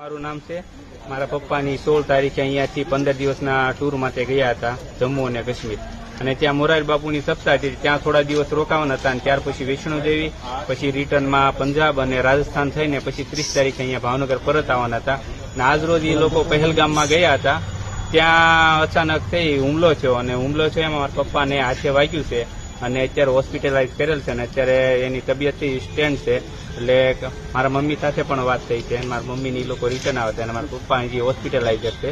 મારું નામ છે. મારા પપ્પાની 16 તારીખે અહીંયાથી 15 દિવસના ટૂર માટે ગયા હતા જમ્મુ અને કાશ્મીર, અને ત્યાં મોરારી બાપુની સપ્તાહ હતી. ત્યાં થોડા દિવસ રોકાવાના હતા અને ત્યાર પછી વૈષ્ણોદેવી, પછી રિટર્નમાં પંજાબ અને રાજસ્થાન થઈને પછી 30 તારીખે અહીંયા ભાવનગર પરત આવવાના હતા. અને આજ રોજ એ લોકો પહેલગામમાં ગયા હતા. ત્યાં અચાનક થઈ હુમલો થયો, અને હુમલો થયો એમાં મારા પપ્પાને હાથે વાગ્યું છે અને અત્યારે હોસ્પિટલાઇઝ કરેલ છે અને અત્યારે એની તબિયતથી સ્ટેન્ડ છે. એટલે મારા મમ્મી સાથે પણ વાત થઈ છે. મારા મમ્મીની લોકો રિટર્ન આવે છે અને મારા પપ્પા હજી હોસ્પિટલાઇઝર છે.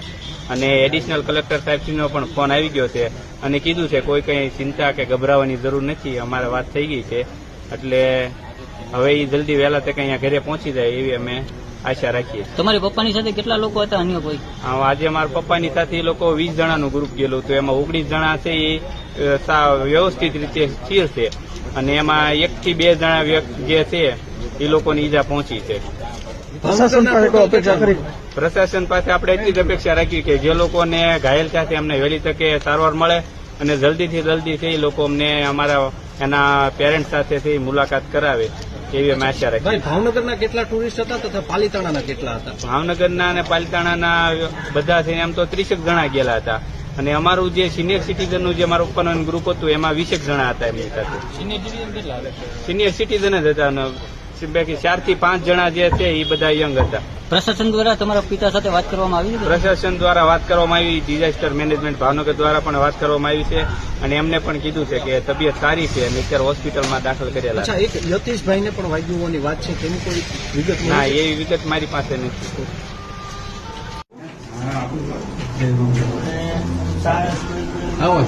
અને એડિશનલ કલેક્ટર સાહેબનો પણ ફોન આવી ગયો છે અને કીધું છે કોઈ કંઈ ચિંતા કે ગભરાવાની જરૂર નથી, અમારે વાત થઈ ગઈ છે. એટલે હવે એ જલ્દી વહેલા તકે અહીંયા ઘરે પહોંચી જાય એવી અમે આશા રાખીએ. તમારી પપ્પાની સાથે કેટલા લોકો હતા, અન્ય કોઈ? આજે મારા પપ્પાની સાથે એ લોકો 20 જણાનું ગ્રુપ ગયેલું હતું. એમાં 19 જણા છે એ વ્યવસ્થિત રીતે સ્થિર છે અને એમાં 1 થી 2 જણા વ્યક્તિ જે છે એ લોકોની ઈજા પહોંચી છે. પ્રશાસન પાસે આપણે એટલી જ અપેક્ષા રાખી કે જે લોકોને ઘાયલ થયા છે એમને વહેલી તકે સારવાર મળે અને જલ્દીથી જલ્દી છે એ લોકો અમને અમારા એના પેરેન્ટ્સ સાથે મુલાકાત કરાવે એવી અમે આશા રાખીએ. ભાવનગરના કેટલા ટુરિસ્ટ હતા તથા પાલીતાણાના કેટલા હતા? ભાવનગરના અને પાલીતાણાના બધા થઈને એમ તો 30 જણા ગયેલા હતા અને અમારું જે સિનિયર સિટીઝનનું જે મારું પપ્પાનું ગ્રુપ હતું એમાં 20 જણા હતા એમની સાથે. સિનિયર સિટીઝન જ હતા. બાકી 4 થી 5 જણા જે છે એ બધા યંગ હતા. પ્રશાસન દ્વારા તમારા પિતા સાથે વાત કરવામાં આવી? પ્રશાસન દ્વારા વાત કરવામાં આવી, ડિઝાસ્ટર મેનેજમેન્ટ ભાવનગર દ્વારા પણ વાત કરવામાં આવી છે અને એમને પણ કીધું છે કે તબિયત સારી છે અને અત્યારે હોસ્પિટલમાં દાખલ કરેલા છે. એક યતીશભાઈને પણ વાગ્યું હોવાની વાત છે, તેની કોઈ વિગત? ના, એવી વિગત મારી પાસે નથી. આવો